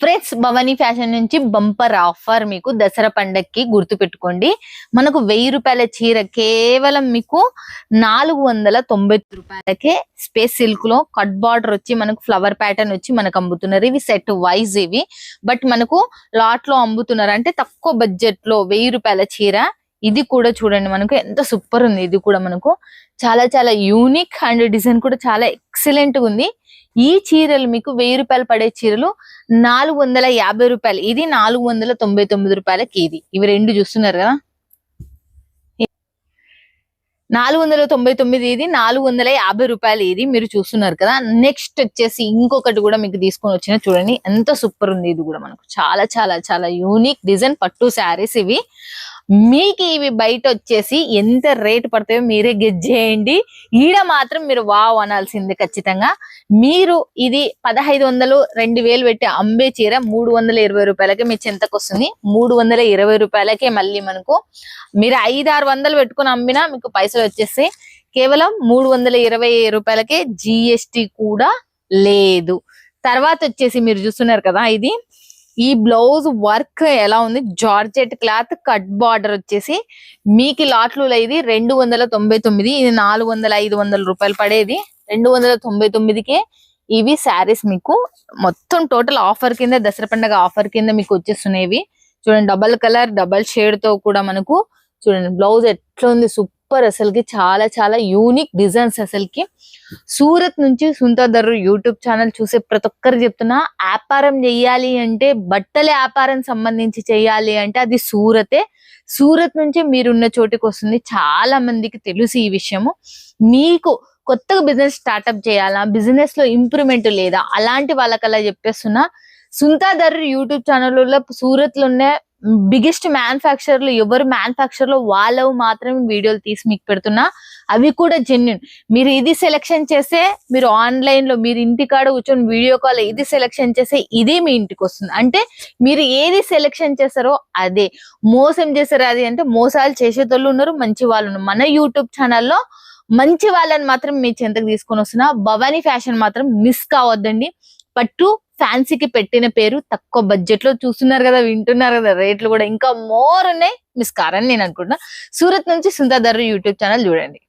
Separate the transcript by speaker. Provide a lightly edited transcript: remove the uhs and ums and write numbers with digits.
Speaker 1: Friends, Bhavani fashion నుంచి bumper offer మీకు దసరా పండక్కి గుర్తు పెట్టుకోండి. మనకు 1000 రూపాయల చీర కేవలం మీకు 490 రూపాయలకే స్పేస్ సిల్క్ లో కట్ బార్డర్ వచ్చి మనకు ఫ్లవర్ ప్యాటర్న్ వచ్చి మనకు అమ్ముతున్నారు. ఇవి సెట్ వైజ్ ఇవి, బట్ మనకు లాట్ లో అమ్ముతున్నారు. అంటే తక్కువ బడ్జెట్ లో 1000 రూపాయల చీర. ఇది కూడా చూడండి, మనకు ఎంత సూపర్ ఉంది. ఇది కూడా మనకు చాలా చాలా యూనిక్ అండ్ డిజైన్ కూడా చాలా ఎక్సలెంట్ గా ఉంది. ఈ చీరలు మీకు 1000 రూపాయలు పడే చీరలు 450 రూపాయలు, ఇది 499 రూపాయలకి. ఇవి రెండు చూస్తున్నారు కదా, 499, ఇది 450 రూపాయలు. ఇది మీరు చూస్తున్నారు కదా. నెక్స్ట్ వచ్చేసి ఇంకొకటి కూడా మీకు తీసుకొని వచ్చిన చూడండి, ఎంత సూపర్ ఉంది. ఇది కూడా మనకు చాలా చాలా చాలా యూనిక్ డిజైన్ పట్టు శారీస్ ఇవి. మీకు ఇవి బయట వచ్చేసి ఎంత రేట్ పడతాయో మీరే గెస్ చేయండి. ఈడ మాత్రం మీరు వావ్ అనాల్సిందే ఖచ్చితంగా. మీరు ఇది 1500, 2000 పెట్టి అమ్మే చీర 320 రూపాయలకే మీ చెంతకు వస్తుంది. 320 రూపాయలకే మళ్ళీ మనకు మీరు 500-600 పెట్టుకుని అమ్మినా మీకు పైసలు వచ్చేసి కేవలం 320 రూపాయలకే, జిఎస్టి కూడా లేదు. తర్వాత వచ్చేసి మీరు చూస్తున్నారు కదా, ఇది ఈ బ్లౌజ్ వర్క్ ఎలా ఉంది, జార్జెట్ క్లాత్ కట్ బార్డర్ వచ్చేసి మీకు లాట్లు ఇది 299, ఇది 400-500 రూపాయలు పడేది. 299కే ఇవి శారీస్ మీకు మొత్తం టోటల్ ఆఫర్ కింద, దసరా పండుగ ఆఫర్ కింద మీకు వచ్చేస్తున్నాయి. చూడండి, డబల్ కలర్ డబల్ షేడ్ తో కూడా మనకు చూడండి బ్లౌజ్ ఎట్లా ఉంది, సూపర్. అసలుకి చాలా చాలా యూనిక్ డిజైన్స్. అసలుకి సూరత్ నుంచి సుంతాదర్రు యూట్యూబ్ ఛానల్ చూసే ప్రతి ఒక్కరికి చెప్తున్నా, వ్యాపారం చెయ్యాలి అంటే, బట్టల వ్యాపారం సంబంధించి చెయ్యాలి అంటే అది సూరతే. సూరత్ నుంచి మీరున్న చోటుకి వస్తుంది. చాలా మందికి తెలుసు ఈ విషయము. మీకు కొత్తగా బిజినెస్ స్టార్ట్అప్ చేయాలా, బిజినెస్ లో ఇంప్రూవ్మెంట్ లేదా, అలాంటి వాళ్ళకల్లా చెప్పేస్తున్నా, సుంతాదర్రు యూట్యూబ్ ఛానల్లో సూరత్ లో ఉన్న బిగ్గెస్ట్ మ్యానుఫ్యాక్చరర్లు ఎవరు మ్యానుఫ్యాక్చర్ లో వాళ్ళవి మాత్రమే వీడియోలు తీసి మీకు పెడుతున్నా. అవి కూడా జెన్యున్. మీరు ఇది సెలెక్షన్ చేస్తే, మీరు ఆన్లైన్ లో మీరు ఇంటికాడ కూర్చొని వీడియో కాల్ ఇది సెలెక్షన్ చేస్తే ఇదే మీ ఇంటికి వస్తుంది. అంటే మీరు ఏది సెలెక్షన్ చేస్తారో అదే. మోసం చేస్తారు అది అంటే, మోసాలు చేసేటోళ్ళు ఉన్నారు, మంచి వాళ్ళు ఉన్నారు. మన యూట్యూబ్ ఛానల్లో మంచి వాళ్ళని మాత్రం మీ చెంతకు తీసుకొని వస్తున్నా. భవానీ ఫ్యాషన్ మాత్రం మిస్ కావద్దండి. పట్టు ఫ్యాన్సీకి పెట్టిన పేరు, తక్కువ బడ్జెట్ లో చూస్తున్నారు కదా, వింటున్నారు కదా, రేట్లు కూడా ఇంకా మోర్ ఉన్నాయి. మిస్ కారని నేను అనుకుంటున్నా. సూరత్ నుంచి సుంతాదర్రు యూట్యూబ్ ఛానల్ చూడండి.